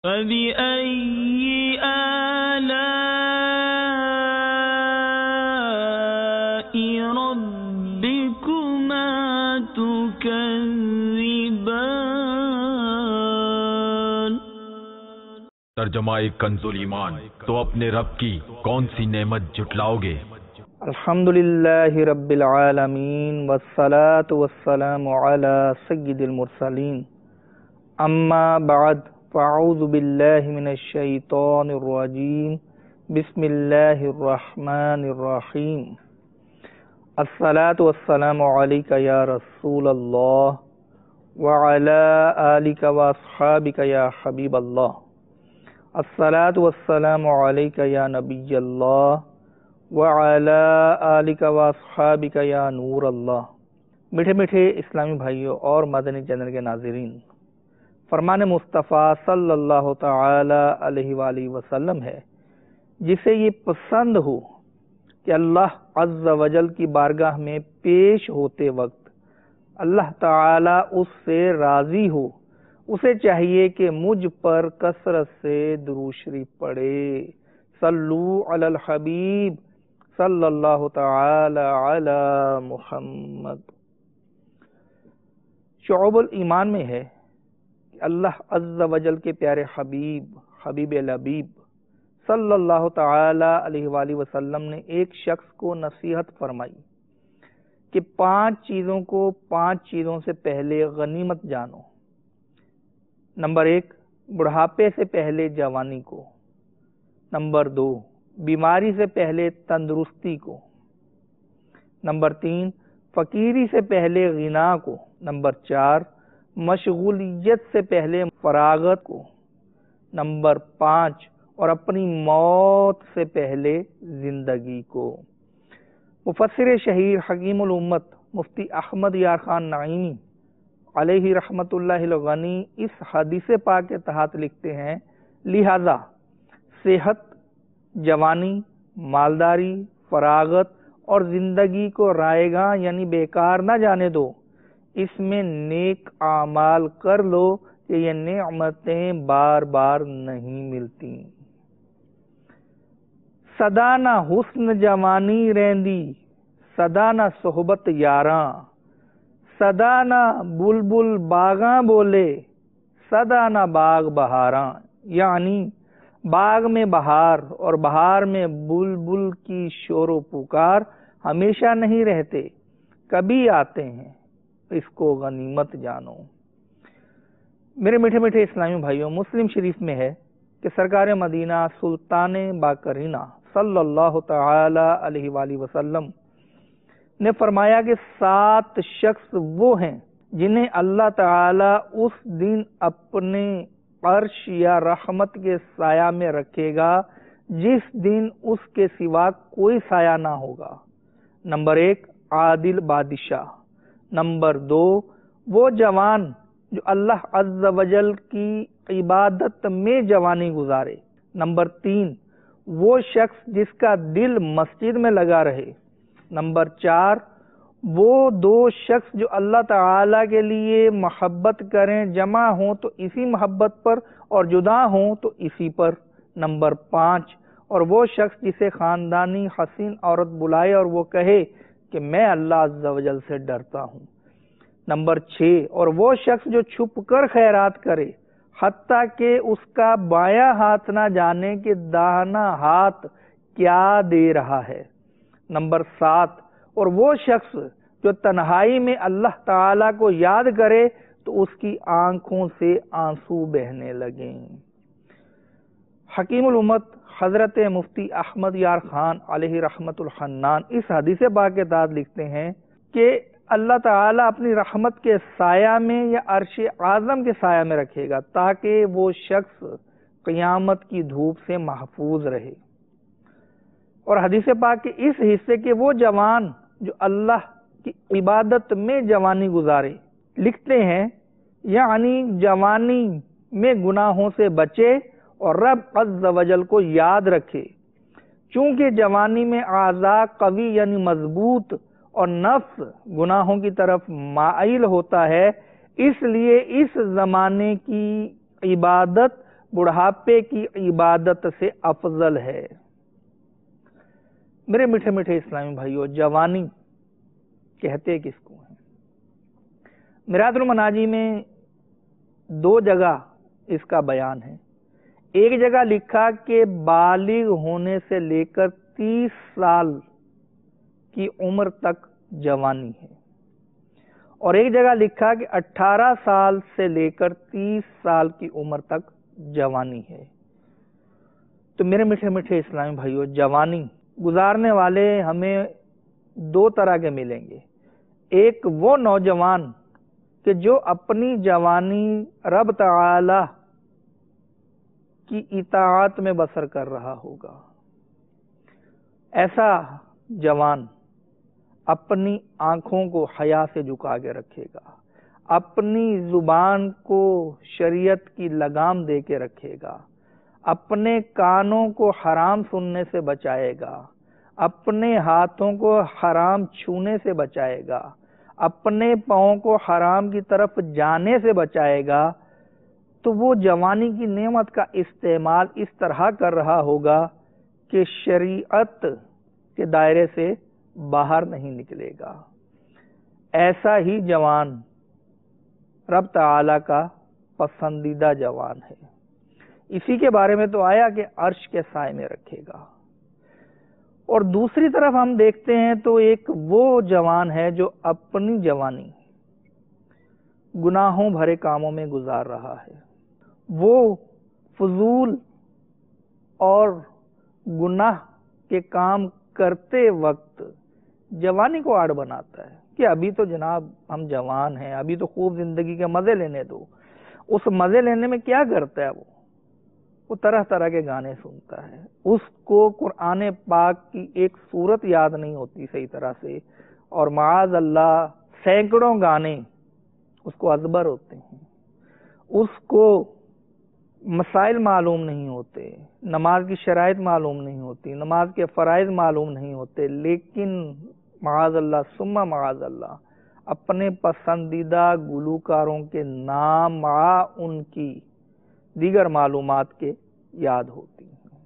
فَبِأَيِّ آلَاءِ رَبِّكُمَا تُكَذِّبَانِ۔ ترجمہ کنز ایمان، تو اپنے رب کی کون سی نعمت جھٹلاؤ گے؟ الحمدللہ رب العالمین والصلاة والسلام علی سید المرسلین، اما بعد فاعوذ باللہ من الشیطان الرجیم، بسم اللہ الرحمن الرحیم۔ الصلاة والسلام علیک یا رسول اللہ وعلی آلک واصحابک یا حبیب اللہ۔ الصلاة والسلام علیک یا نبی اللہ وعلی آلک واصحابک یا نور اللہ۔ میٹھے میٹھے اسلامی بھائیوں اور مدنی چینل کے ناظرین، فرمان مصطفیٰ صلی اللہ تعالی علیہ وآلہ وسلم ہے، جسے یہ پسند ہو کہ اللہ عز و جل کی بارگاہ میں پیش ہوتے وقت اللہ تعالی اس سے راضی ہو، اسے چاہیے کہ مجھ پر کثرت سے درود شریف پڑھے۔ صلو علی الحبیب صلی اللہ تعالی علی محمد۔ شعب الایمان میں ہے کہ اللہ عز و جل کے پیارے حبیب لبیب صلی اللہ تعالی علیہ وآلہ وسلم نے ایک شخص کو نصیحت فرمائی کہ 5 چیزوں کو 5 چیزوں سے پہلے غنیمت جانو۔ نمبر 1، بڑھاپے سے پہلے جوانی کو۔ نمبر 2، بیماری سے پہلے تندرستی کو۔ نمبر 3، فقیری سے پہلے غنا کو۔ نمبر 4، مشغولیت سے پہلے فراغت کو۔ نمبر 5، اور اپنی موت سے پہلے زندگی کو۔ مفسر شہیر حکیم الامت مفتی احمد یار خان نعیمی علیہ رحمت اللہ الغنی اس حدیث پاک کے تحت لکھتے ہیں، لہذا صحت، جوانی، مالداری، فراغت اور زندگی کو رائے گاں یعنی بیکار نہ جانے دو، اس میں نیک اعمال کر لو کہ یہ نعمتیں بار بار نہیں ملتی۔ سدا نہ حسن جوانی رہندی، سدا نہ صحبت یاراں، سدا نہ بلبل باغاں بولے، سدا نہ باغ بہاراں، یعنی باغ میں بہار اور بہار میں بلبل کی شور و پکار ہمیشہ نہیں رہتے، کبھی آتے ہیں، اس کو غنیمت جانو۔ میرے میٹھے میٹھے اسلامی بھائیوں، مسلم شریف میں ہے کہ سرکار مدینہ سلطان باقرینہ صلی اللہ تعالی علیہ وآلہ وسلم نے فرمایا کہ 7 شخص وہ ہیں جنہیں اللہ تعالی اس دن اپنے عرش یا رحمت کے سایہ میں رکھے گا جس دن اس کے سوا کوئی سایہ نہ ہوگا۔ نمبر 1، عادل بادشاہ۔ نمبر 2، وہ جوان جو اللہ عز و جل کی عبادت میں جوانی گزارے۔ نمبر 3، وہ شخص جس کا دل مسجد میں لگا رہے۔ نمبر 4، وہ 2 شخص جو اللہ تعالی کے لیے محبت کریں، جمع ہوں تو اسی محبت پر اور جدا ہوں تو اسی پر۔ نمبر 5، اور وہ شخص جسے خاندانی حسین عورت بلائے اور وہ کہے کہ میں اللہ عز و جل سے ڈرتا ہوں۔ نمبر 6، اور وہ شخص جو چھپ کر خیرات کرے حتیٰ کہ اس کا بایاں ہاتھ نہ جانے کہ داہنا ہاتھ کیا دے رہا ہے۔ نمبر 7، اور وہ شخص جو تنہائی میں اللہ تعالی کو یاد کرے تو اس کی آنکھوں سے آنسو بہنے لگیں۔ حکیم الامت حضرت مفتی احمد یار خان علیہ رحمت الحنان اس حدیث پاک کے تحت لکھتے ہیں کہ اللہ تعالی اپنی رحمت کے سایہ میں یا عرش اعظم کے سایہ میں رکھے گا تاکہ وہ شخص قیامت کی دھوپ سے محفوظ رہے۔ اور حدیث پاک کے اس حصے کے وہ جوان جو اللہ کی عبادت میں جوانی گزارے، لکھتے ہیں یعنی جوانی میں گناہوں سے بچے اور رب عز و جل کو یاد رکھے، چونکہ جوانی میں اعضاء قوی یعنی مضبوط اور نفس گناہوں کی طرف مائل ہوتا ہے، اس لیے اس زمانے کی عبادت بڑھاپے کی عبادت سے افضل ہے۔ میرے میٹھے میٹھے اسلامی بھائیوں، جوانی کہتے کس کو ہیں؟ میرات المناجی میں 2 جگہ اس کا بیان ہے۔ ایک جگہ لکھا کہ بالغ ہونے سے لے کر 30 سال کی عمر تک جوانی ہے، اور ایک جگہ لکھا کہ 18 سال سے لے کر 30 سال کی عمر تک جوانی ہے۔ تو میرے میٹھے میٹھے اسلامی بھائیوں، جوانی گزارنے والے ہمیں 2 طرح کے ملیں گے۔ ایک وہ نوجوان کہ جو اپنی جوانی رب تعالی کی اطاعت میں بسر کر رہا ہوگا۔ ایسا جوان اپنی آنکھوں کو حیا سے جھکا کے رکھے گا، اپنی زبان کو شریعت کی لگام دے کے رکھے گا، اپنے کانوں کو حرام سننے سے بچائے گا، اپنے ہاتھوں کو حرام چھونے سے بچائے گا، اپنے پاؤں کو حرام کی طرف جانے سے بچائے گا، تو وہ جوانی کی نعمت کا استعمال اس طرح کر رہا ہوگا کہ شریعت کے دائرے سے باہر نہیں نکلے گا۔ ایسا ہی جوان رب تعالی کا پسندیدہ جوان ہے۔ اسی کے بارے میں تو آیا کہ عرش کے سائے میں رکھے گا۔ اور دوسری طرف ہم دیکھتے ہیں تو ایک وہ جوان ہے جو اپنی جوانی گناہوں بھرے کاموں میں گزار رہا ہے، وہ فضول اور گناہ کے کام کرتے وقت جوانی کو آڑ بناتا ہے کہ ابھی تو جناب ہم جوان ہیں، ابھی تو خوب زندگی کے مزے لینے دو۔ اس مزے لینے میں کیا کرتا ہے؟ وہ طرح طرح کے گانے سنتا ہے، اس کو قرآن پاک کی ایک سورت یاد نہیں ہوتی صحیح طرح سے، اور معاذ اللہ سینکڑوں گانے اس کو ازبر ہوتے ہیں، اس کو مسائل معلوم نہیں ہوتے، نماز کی شرائط معلوم نہیں ہوتی، نماز کے فرائض معلوم نہیں ہوتے، لیکن معاذ اللہ ثم معاذ اللہ اپنے پسندیدہ گلوکاروں کے نام مع ان کی دیگر معلومات کے یاد ہوتی ہیں۔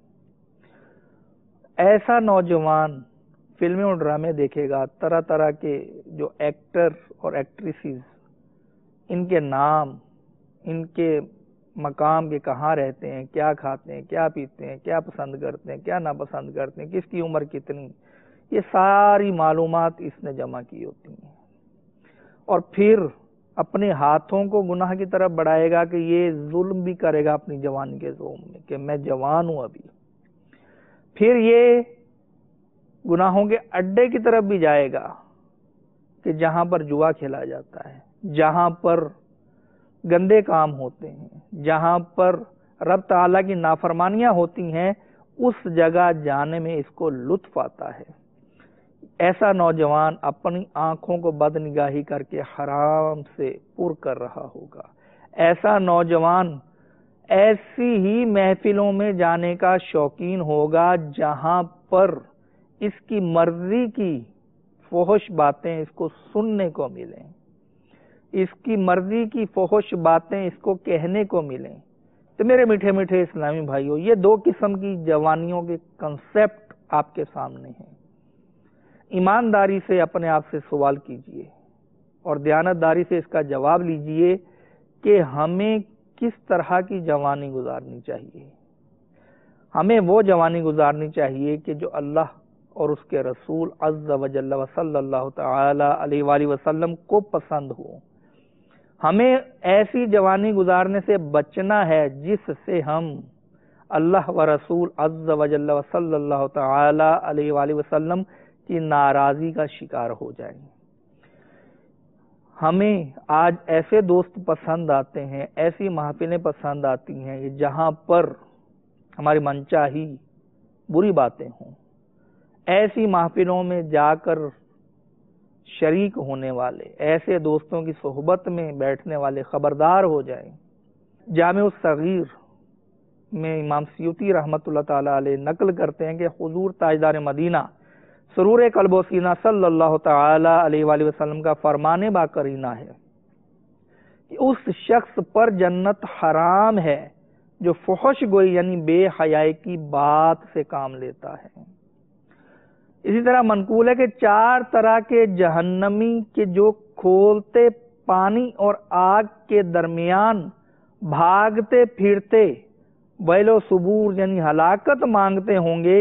ایسا نوجوان فلمیں اور ڈرامے دیکھے گا، طرح طرح کے جو ایکٹر اور ایکٹریسز، ان کے نام، ان کے مقام کے کہاں رہتے ہیں، کیا کھاتے ہیں، کیا پیتے ہیں، کیا پسند کرتے ہیں، کیا ناپسند کرتے ہیں، کس کی عمر کتنی، یہ ساری معلومات اس نے جمع کی ہوتی ہیں۔ اور پھر اپنے ہاتھوں کو گناہ کی طرف بڑھائے گا کہ یہ ظلم بھی کرے گا اپنی جوانی کے زوم میں کہ میں جوان ہوں ابھی۔ پھر یہ گناہوں کے اڈے کی طرف بھی جائے گا کہ جہاں پر جوا کھیلا جاتا ہے، جہاں پر گندے کام ہوتے ہیں، جہاں پر رب تعالیٰ کی نافرمانیاں ہوتی ہیں، اس جگہ جانے میں اس کو لطف آتا ہے۔ ایسا نوجوان اپنی آنکھوں کو بد نگاہی کر کے حرام سے پر کر رہا ہوگا۔ ایسا نوجوان ایسی ہی محفلوں میں جانے کا شوقین ہوگا جہاں پر اس کی مرضی کی فحش باتیں اس کو سننے کو ملیں، اس کی مرضی کی فحش باتیں اس کو کہنے کو ملیں۔ تو میرے میٹھے میٹھے اسلامی بھائیوں، یہ 2 قسم کی جوانیوں کے کنسپٹ آپ کے سامنے ہیں۔ ایمانداری سے اپنے آپ سے سوال کیجئے اور دیانتداری سے اس کا جواب لیجئے کہ ہمیں کس طرح کی جوانی گزارنی چاہیے۔ ہمیں وہ جوانی گزارنی چاہیے کہ جو اللہ اور اس کے رسول عز و جل و صلی اللہ تعالی علیہ وآلہ وسلم کو پسند ہو۔ ہمیں ایسی جوانی گزارنے سے بچنا ہے جس سے ہم اللہ و رسول عز و جل و صلی اللہ تعالی علیہ وآلہ وسلم کی ناراضی کا شکار ہو جائیں۔ ہمیں آج ایسے دوست پسند آتے ہیں، ایسی محفلیں پسند آتی ہیں جہاں پر ہماری منچاہی بری باتیں ہوں۔ ایسی محفلوں میں جا کر شریک ہونے والے، ایسے دوستوں کی صحبت میں بیٹھنے والے خبردار ہو جائیں۔ جامع الصغیر میں امام سیوطی رحمۃ اللہ تعالی علیہ نقل کرتے ہیں کہ حضور تاجدار مدینہ سرور قلب و سینہ صلی اللہ تعالی علیہ وآلہ وسلم کا فرمان باقرینہ ہے کہ اس شخص پر جنت حرام ہے جو فحش گوئی یعنی بے حیائی کی بات سے کام لیتا ہے۔ اسی طرح منقول ہے کہ 4 طرح کے جہنمی کے جو کھولتے پانی اور آگ کے درمیان بھاگتے پھرتے ویل و ثبور یعنی ہلاکت مانگتے ہوں گے،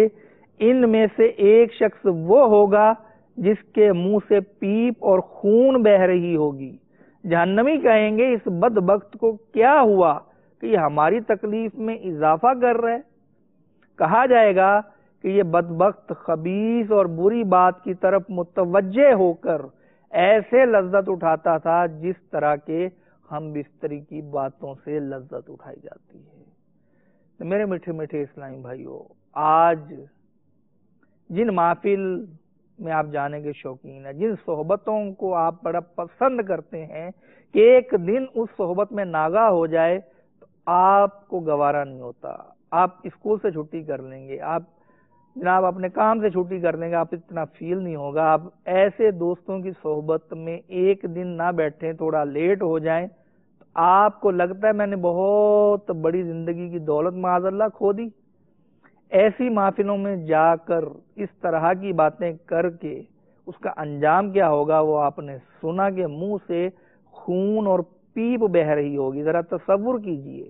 ان میں سے ایک شخص وہ ہوگا جس کے منہ سے پیپ اور خون بہہ رہی ہوگی۔ جہنمی کہیں گے اس بدبخت کو کیا ہوا کہ یہ ہماری تکلیف میں اضافہ کر رہے۔ کہا جائے گا کہ یہ بدبخت خبیث اور بری بات کی طرف متوجہ ہو کر ایسے لذت اٹھاتا تھا جس طرح کے ہم بستری کی باتوں سے لذت اٹھائی جاتی ہے۔ تو میرے میٹھے میٹھے اسلامی بھائیوں، آج جن محفل میں آپ جانے کے شوقین ہیں، جن صحبتوں کو آپ بڑا پسند کرتے ہیں کہ ایک دن اس صحبت میں ناغہ ہو جائے تو آپ کو گوارا نہیں ہوتا، آپ اسکول سے چھٹی کر لیں گے، آپ جناب اپنے کام سے چھٹی کر لیں گے، آپ اتنا فیل نہیں ہوگا۔ آپ ایسے دوستوں کی صحبت میں ایک دن نہ بیٹھیں، تھوڑا لیٹ ہو جائیں تو آپ کو لگتا ہے میں نے بہت بڑی زندگی کی دولت معاذ اللہ کھو دی۔ ایسی محفلوں میں جا کر اس طرح کی باتیں کر کے اس کا انجام کیا ہوگا وہ آپ نے سنا کہ منہ سے خون اور پیپ بہہ رہی ہوگی۔ ذرا تصور کیجئے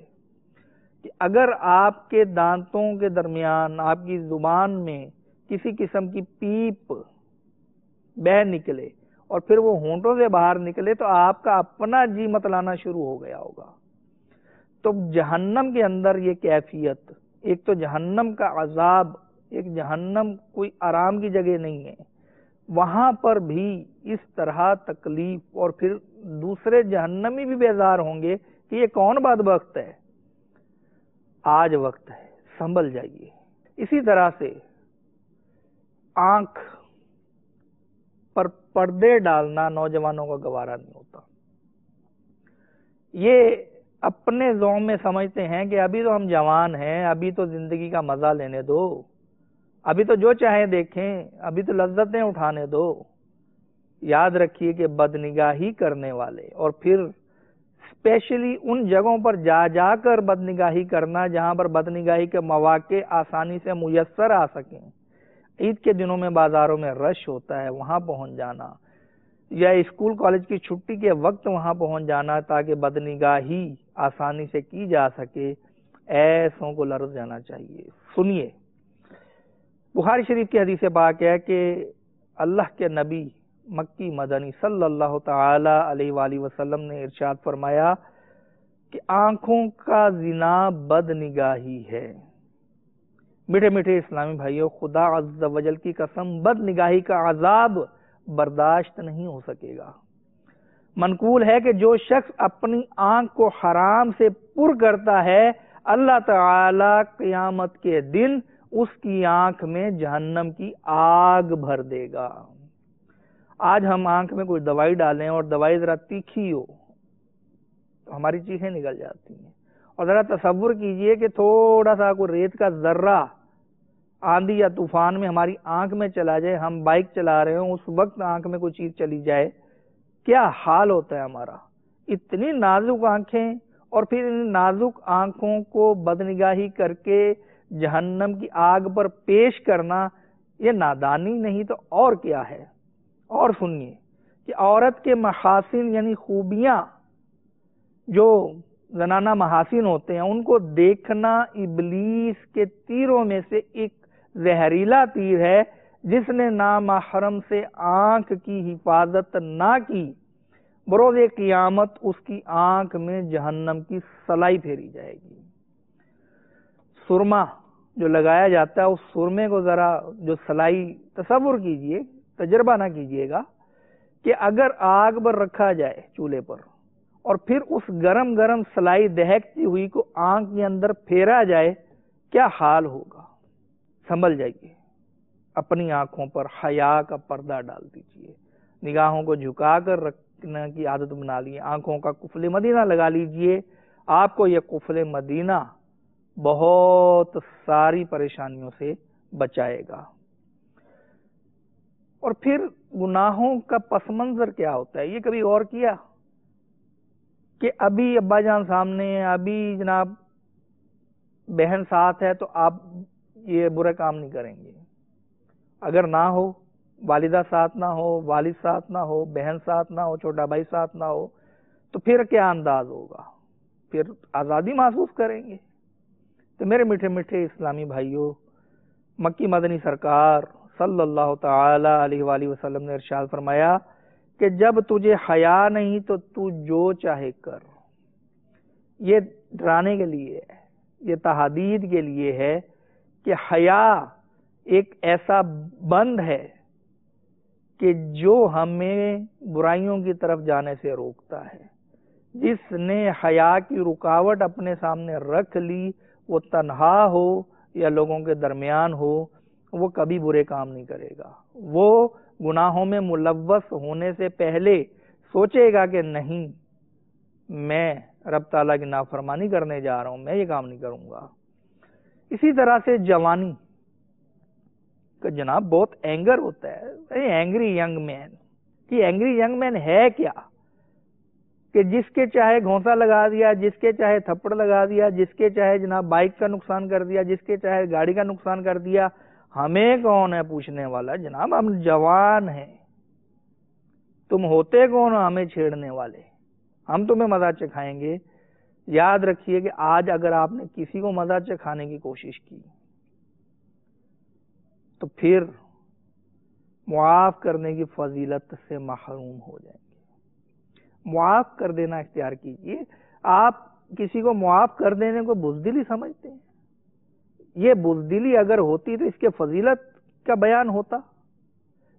کہ اگر آپ کے دانتوں کے درمیان آپ کی زبان میں کسی قسم کی پیپ بہہ نکلے اور پھر وہ ہونٹوں سے باہر نکلے تو آپ کا اپنا جی متلانا شروع ہو گیا ہوگا۔ تو جہنم کے اندر یہ کیفیت، ایک تو جہنم کا عذاب، ایک جہنم کوئی آرام کی جگہ نہیں ہے، وہاں پر بھی اس طرح تکلیف، اور پھر دوسرے جہنمی بھی بیزار ہوں گے کہ یہ کون بدبخت ہے۔ آج وقت ہے، سنبھل جائیے۔ اسی طرح سے آنکھ پر پردے ڈالنا نوجوانوں کا گوارا نہیں ہوتا۔ یہ اپنے ذوق میں سمجھتے ہیں کہ ابھی تو ہم جوان ہیں، ابھی تو زندگی کا مزہ لینے دو، ابھی تو جو چاہیں دیکھیں، ابھی تو لذتیں اٹھانے دو۔ یاد رکھیے کہ بدنگاہی کرنے والے، اور پھر اسپیشلی ان جگہوں پر جا جا کر بدنگاہی کرنا جہاں پر بدنگاہی کے مواقع آسانی سے میسر آ سکیں، عید کے دنوں میں بازاروں میں رش ہوتا ہے، وہاں پہنچ جانا، یا اسکول کالج کی چھٹی کے وقت وہاں پہنچ جانا تاکہ بدنگاہی آسانی سے کی جا سکے، ایسوں کو لرز جانا چاہیے۔ سنیے، بخاری شریف کی حدیث پاک ہے کہ اللہ کے نبی مکی مدنی صلی اللہ تعالی علیہ وآلہ وسلم نے ارشاد فرمایا کہ آنکھوں کا زنا بد نگاہی ہے۔ میٹھے میٹھے اسلامی بھائیوں، خدا عز و جل کی قسم، بد نگاہی کا عذاب برداشت نہیں ہو سکے گا۔ منقول ہے کہ جو شخص اپنی آنکھ کو حرام سے پر کرتا ہے، اللہ تعالی قیامت کے دن اس کی آنکھ میں جہنم کی آگ بھر دے گا۔ آج ہم آنکھ میں کوئی دوائی ڈالیں اور دوائی ذرا تیکھی ہو تو ہماری چیخیں نکل جاتی ہیں، اور ذرا تصور کیجئے کہ تھوڑا سا کوئی ریت کا ذرہ آندھی یا طوفان میں ہماری آنکھ میں چلا جائے، ہم بائک چلا رہے ہوں، اس وقت آنکھ میں کوئی چیز چلی جائے، کیا حال ہوتا ہے ہمارا۔ اتنی نازک آنکھیں، اور پھر ان نازک آنکھوں کو بدنگاہی کر کے جہنم کی آگ پر پیش کرنا، یہ نادانی نہیں تو اور کیا ہے۔ اور سنیے کہ عورت کے محاسن یعنی خوبیاں، جو زنانہ محاسن ہوتے ہیں، ان کو دیکھنا ابلیس کے تیروں میں سے ایک زہریلا تیر ہے۔ جس نے نامحرم سے آنکھ کی حفاظت نہ کی، بروز قیامت اس کی آنکھ میں جہنم کی سلائی پھیری جائے گی۔ سرما جو لگایا جاتا ہے، اس سرمے کو ذرا جو سلائی، تصور کیجئے، تجربہ نہ کیجئے گا کہ اگر آگ پر رکھا جائے چولہے پر، اور پھر اس گرم گرم سلائی دہکتی ہوئی کو آنکھ کے اندر پھیرا جائے، کیا حال ہوگا۔ سنبھل جائیے، اپنی آنکھوں پر حیا کا پردہ ڈال دیجئے، نگاہوں کو جھکا کر رکھنے کی عادت بنا لیے، آنکھوں کا قفل مدینہ لگا لیجئے۔ آپ کو یہ قفل مدینہ بہت ساری پریشانیوں سے بچائے گا۔ اور پھر گناہوں کا پس منظر کیا ہوتا ہے، یہ کبھی غور کیا کہ ابھی ابا جان سامنے ہیں، ابھی جناب بہن ساتھ ہے تو آپ یہ برے کام نہیں کریں گے. اگر نہ ہو، والدہ ساتھ نہ ہو، والد ساتھ نہ ہو، بہن ساتھ نہ ہو، چھوٹا بھائی ساتھ نہ ہو، تو پھر کیا انداز ہوگا؟ پھر آزادی محسوس کریں گے. تو میرے میٹھے میٹھے اسلامی بھائیوں، مکی مدنی سرکار صلی اللہ تعالی علیہ وآلہ وسلم نے ارشاد فرمایا کہ جب تجھے حیا نہیں تو تو جو چاہے کر. یہ ڈرانے کے لیے ہے، یہ تحدید کے لیے ہے کہ حیا ایک ایسا بند ہے کہ جو ہمیں برائیوں کی طرف جانے سے روکتا ہے. جس نے حیا کی رکاوٹ اپنے سامنے رکھ لی، وہ تنہا ہو یا لوگوں کے درمیان ہو، وہ کبھی برے کام نہیں کرے گا. وہ گناہوں میں ملوث ہونے سے پہلے سوچے گا کہ نہیں، میں رب تعالیٰ کی نافرمانی کرنے جا رہا ہوں، میں یہ کام نہیں کروں گا. اسی طرح سے جوانی کا جناب بہت اینگر ہوتا ہے. اینگری ینگ مین، کہ اینگری ینگ مین ہے کیا؟ کہ جس کے چاہے گھونسا لگا دیا، جس کے چاہے تھپڑ لگا دیا، جس کے چاہے جناب بائک کا نقصان کر دیا، جس کے چاہے گاڑی کا نقصان کر دیا. ہمیں کون ہے پوچھنے والا؟ جناب ہم جوان ہیں. تم ہوتے کون ہو ہمیں چھیڑنے والے؟ ہم تمہیں مزہ چکھائیں گے. یاد رکھیے کہ آج اگر آپ نے کسی کو مزہ چکھانے کی کوشش کی تو پھر معاف کرنے کی فضیلت سے محروم ہو جائیں گے. معاف کر دینا اختیار کیجیے. آپ کسی کو معاف کر دینے کو بزدلی سمجھتے ہیں؟ یہ بزدلی اگر ہوتی تو اس کے فضیلت کا بیان ہوتا.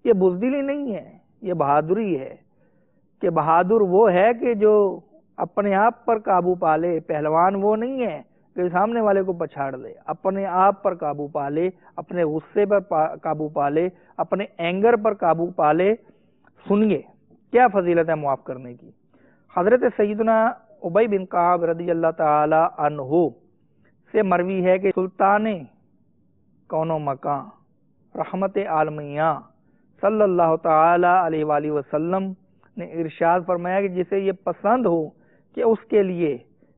یہ بزدلی نہیں ہے، یہ بہادری ہے. کہ بہادر وہ ہے کہ جو اپنے آپ پر قابو پالے. پہلوان وہ نہیں ہے کہ سامنے والے کو پچھاڑ دے. اپنے آپ پر قابو پالے، اپنے غصے پر قابو پالے، اپنے اینگر پر قابو پالے. سنیے کیا فضیلت ہے معاف کرنے کی. حضرت سیدنا ابی بن کعب رضی اللہ تعالی عنہ سے مروی ہے کہ سلطان کون و مکان رحمت عالمیہ صلی اللہ تعالی علیہ وآلہ وسلم نے ارشاد فرمایا کہ جسے یہ پسند ہو کہ اس کے لیے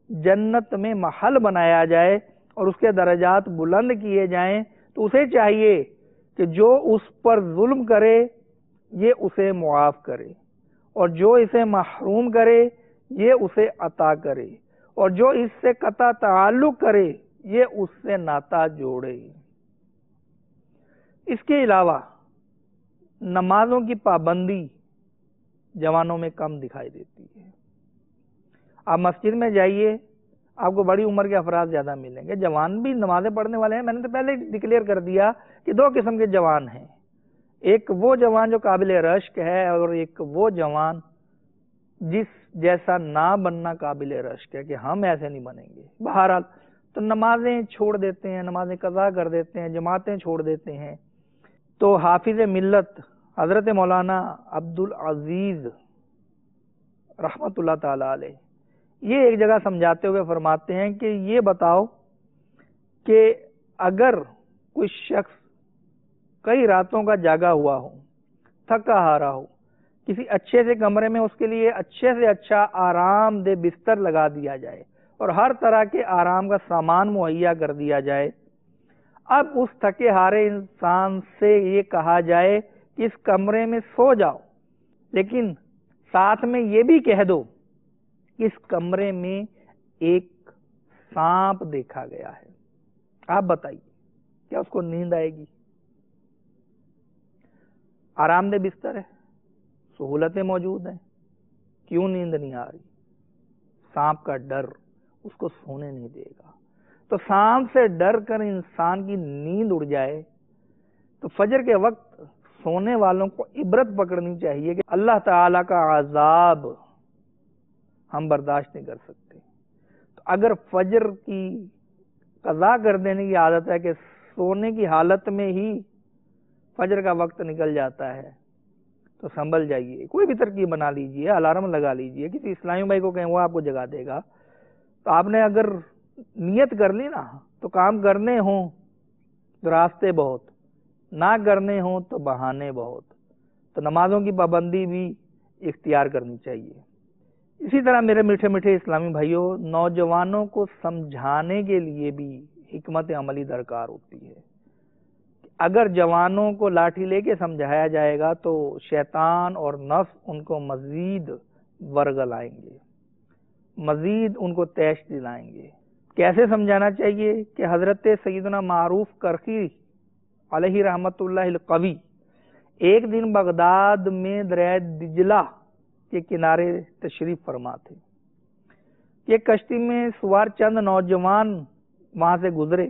جنت میں محل بنایا جائے اور اس کے درجات بلند کیے جائیں، تو اسے چاہیے کہ جو اس پر ظلم کرے یہ اسے معاف کرے، اور جو اسے محروم کرے یہ اسے عطا کرے، اور جو اس سے قطع تعلق کرے یہ اس سے ناتا جوڑے. اس کے علاوہ نمازوں کی پابندی جوانوں میں کم دکھائی دیتی ہے. آپ مسجد میں جائیے، آپ کو بڑی عمر کے افراد زیادہ ملیں گے. جوان بھی نمازیں پڑھنے والے ہیں. میں نے تو پہلے ڈکلیئر کر دیا کہ دو قسم کے جوان ہیں. ایک وہ جوان جو قابل رشک ہے، اور ایک وہ جوان جس جیسا نہ بننا قابل رشک ہے کہ ہم ایسے نہیں بنیں گے. بہرحال تو نمازیں چھوڑ دیتے ہیں، نمازیں قضا کر دیتے ہیں، جماعتیں چھوڑ دیتے ہیں. تو حافظ ملت حضرت مولانا عبدالعزیز رحمت اللہ تعالی علیہ یہ ایک جگہ سمجھاتے ہوئے فرماتے ہیں کہ یہ بتاؤ کہ اگر کوئی شخص کئی راتوں کا جاگا ہوا ہو، تھکا ہارا ہو، کسی اچھے سے کمرے میں اس کے لیے اچھے سے اچھا آرام دہ بستر لگا دیا جائے اور ہر طرح کے آرام کا سامان مہیا کر دیا جائے، اب اس تھکے ہارے انسان سے یہ کہا جائے کہ اس کمرے میں سو جاؤ، لیکن ساتھ میں یہ بھی کہہ دو کہ اس کمرے میں ایک سانپ دیکھا گیا ہے، آپ بتائیے کیا اس کو نیند آئے گی؟ آرام دہ بستر ہے، سہولتیں موجود ہیں، کیوں نیند نہیں آ رہی؟ سانپ کا ڈر اس کو سونے نہیں دے گا. تو سانپ سے ڈر کر انسان کی نیند اڑ جائے تو فجر کے وقت سونے والوں کو عبرت پکڑنی چاہیے کہ اللہ تعالی کا عذاب ہم برداشت نہیں کر سکتے. تو اگر فجر کی قضا کر دینے کی عادت ہے کہ سونے کی حالت میں ہی فجر کا وقت نکل جاتا ہے تو سنبھل جائیے. کوئی بھی ترکیب بنا لیجئے، الارم لگا لیجئے، کسی اسلامی بھائی کو کہیں وہ آپ کو جگا دے گا. تو آپ نے اگر نیت کر لی نا تو کام کرنے ہوں تو راستے بہت، نہ کرنے ہوں تو بہانے بہت. تو نمازوں کی پابندی بھی اختیار کرنی چاہیے. اسی طرح میرے میٹھے میٹھے اسلامی بھائیوں، نوجوانوں کو سمجھانے کے لیے بھی حکمت عملی درکار ہوتی ہے۔ اگر جوانوں کو لاٹھی لے کے سمجھایا جائے گا تو شیطان اور نفس ان کو مزید ورگلائیں گے، مزید ان کو تیش دلائیں گے۔ کیسے سمجھانا چاہیے کہ حضرت سیدنا معروف کرخی علیہ رحمت اللہ القوی ایک دن بغداد میں دریائے دجلہ کے کنارے تشریف فرما تھے۔ ایک کشتی میں سوار چند نوجوان وہاں سے گزرے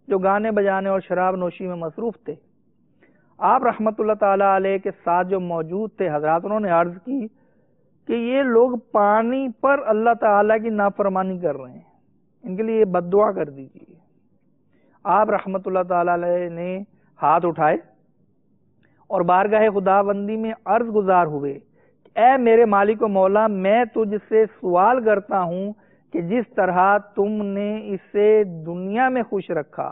جو گانے بجانے اور شراب نوشی میں مصروف تھے۔ آپ رحمت اللہ تعالی علیہ کے ساتھ جو موجود تھے حضرات، انہوں نے عرض کی کہ یہ لوگ پانی پر اللہ تعالی کی نافرمانی کر رہے ہیں، ان کے لیے بد دعا کر دیجیے۔ آپ رحمت اللہ تعالی علیہ نے ہاتھ اٹھائے اور بارگاہ خداوندی میں عرض گزار ہوئے کہ اے میرے مالک و مولا، میں تجھ سے سوال کرتا ہوں کہ جس طرح تم نے اسے دنیا میں خوش رکھا،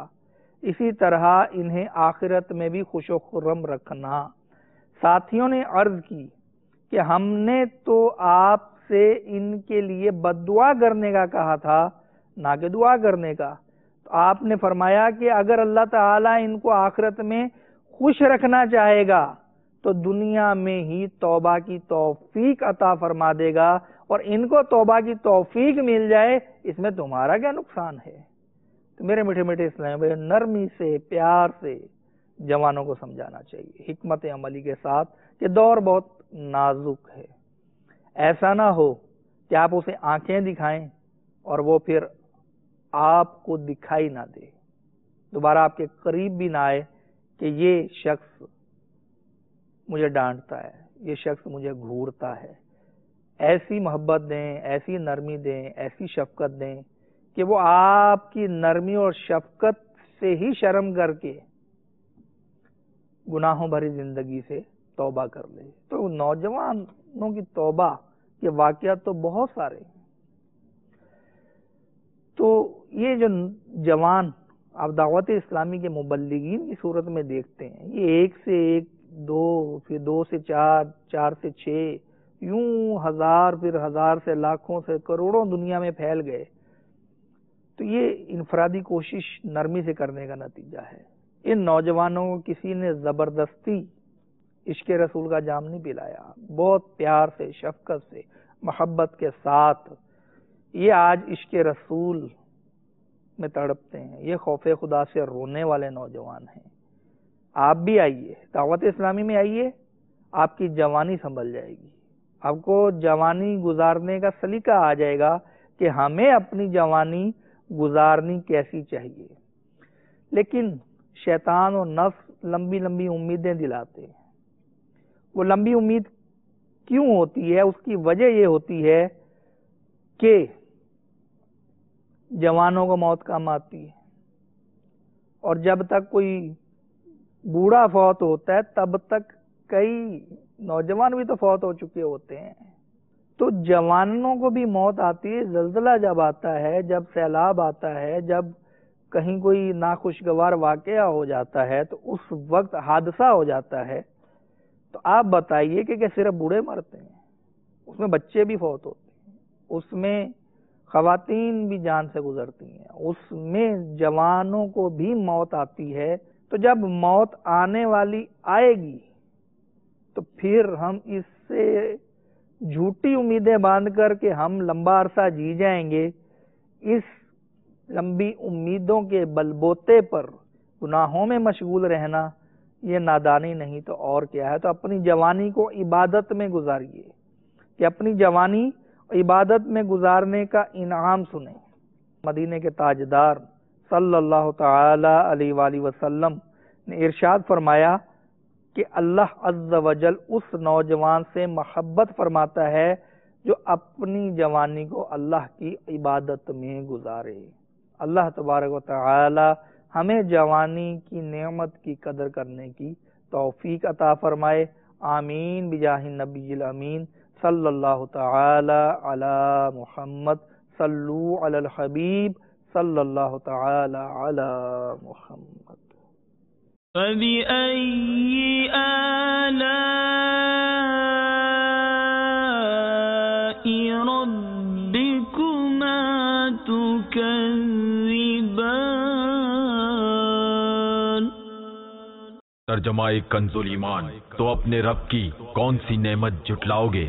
اسی طرح انہیں آخرت میں بھی خوش و خرم رکھنا۔ ساتھیوں نے عرض کی کہ ہم نے تو آپ سے ان کے لیے بد دعا کرنے کا کہا تھا، نہ کہ دعا کرنے کا۔ تو آپ نے فرمایا کہ اگر اللہ تعالیٰ ان کو آخرت میں خوش رکھنا چاہے گا تو دنیا میں ہی توبہ کی توفیق عطا فرما دے گا، اور ان کو توبہ کی توفیق مل جائے اس میں تمہارا کیا نقصان ہے؟ تو میرے میٹھے میٹھے اسلام بھائی، نرمی سے پیار سے جوانوں کو سمجھانا چاہیے حکمت عملی کے ساتھ کہ دور بہت نازک ہے۔ ایسا نہ ہو کہ آپ اسے آنکھیں دکھائیں اور وہ پھر آپ کو دکھائی نہ دے، دوبارہ آپ کے قریب بھی نہ آئے کہ یہ شخص مجھے ڈانٹتا ہے، یہ شخص مجھے گھورتا ہے۔ ایسی محبت دیں، ایسی نرمی دیں، ایسی شفقت دیں کہ وہ آپ کی نرمی اور شفقت سے ہی شرم کر کے گناہوں بھری زندگی سے توبہ کر لے۔ تو نوجوانوں کی توبہ کے واقعات تو بہت سارے ہیں۔ تو یہ جو جوان آپ دعوت اسلامی کے مبلغین کی صورت میں دیکھتے ہیں، یہ ایک سے ایک، دو، پھر دو سے چار، چار سے چھ، یوں ہزار، پھر ہزار سے لاکھوں سے کروڑوں دنیا میں پھیل گئے۔ تو یہ انفرادی کوشش نرمی سے کرنے کا نتیجہ ہے۔ ان نوجوانوں کو کسی نے زبردستی عشق رسول کا جام نہیں پلایا، بہت پیار سے، شفقت سے، محبت کے ساتھ یہ آج عشق رسول میں تڑپتے ہیں، یہ خوف خدا سے رونے والے نوجوان ہیں۔ آپ بھی آئیے، دعوت اسلامی میں آئیے، آپ کی جوانی سنبھل جائے گی، آپ کو جوانی گزارنے کا سلیقہ آ جائے گا کہ ہمیں اپنی جوانی گزارنی کیسی چاہیے۔ لیکن شیطان اور نفس لمبی لمبی امیدیں دلاتے ہیں۔ وہ لمبی امید کیوں ہوتی ہے؟ اس کی وجہ یہ ہوتی ہے کہ جوانوں کو موت کم آتی ہے، اور جب تک کوئی بوڑھا فوت ہوتا ہے تب تک کئی نوجوان بھی تو فوت ہو چکے ہوتے ہیں۔ تو جوانوں کو بھی موت آتی ہے۔ زلزلہ جب آتا ہے، جب سیلاب آتا ہے، جب کہیں کوئی ناخوشگوار واقعہ ہو جاتا ہے تو اس وقت حادثہ ہو جاتا ہے، تو آپ بتائیے کہ صرف بوڑھے مرتے ہیں؟ اس میں بچے بھی فوت ہوتے ہیں، اس میں خواتین بھی جان سے گزرتی ہیں، اس میں جوانوں کو بھی موت آتی ہے۔ تو جب موت آنے والی آئے گی تو پھر ہم اس سے جھوٹی امیدیں باندھ کر کے ہم لمبا عرصہ جی جائیں گے، اس لمبی امیدوں کے بلبوتے پر گناہوں میں مشغول رہنا یہ نادانی نہیں تو اور کیا ہے۔ تو اپنی جوانی کو عبادت میں گزاریے، کہ اپنی جوانی عبادت میں گزارنے کا انعام سنیں۔ مدینے کے تاجدار صلی اللہ تعالی علیہ وآلہ وسلم نے ارشاد فرمایا کہ اللہ عز و جل اس نوجوان سے محبت فرماتا ہے جو اپنی جوانی کو اللہ کی عبادت میں گزارے۔ اللہ تبارک و تعالی ہمیں جوانی کی نعمت کی قدر کرنے کی توفیق عطا فرمائے۔ آمین بجاہ النبی الامین صلی اللہ تعالی علی محمد، صلو علی الحبیب صلی اللہ تعالی علی محمد۔ فَبِأَيِّ آلَاءِ رَبِّكُمَا تُكَذِّبَانِ ترجمہ کنزُل ایمان، تو اپنے رب کی کون سی نعمت جھٹلاؤ گے؟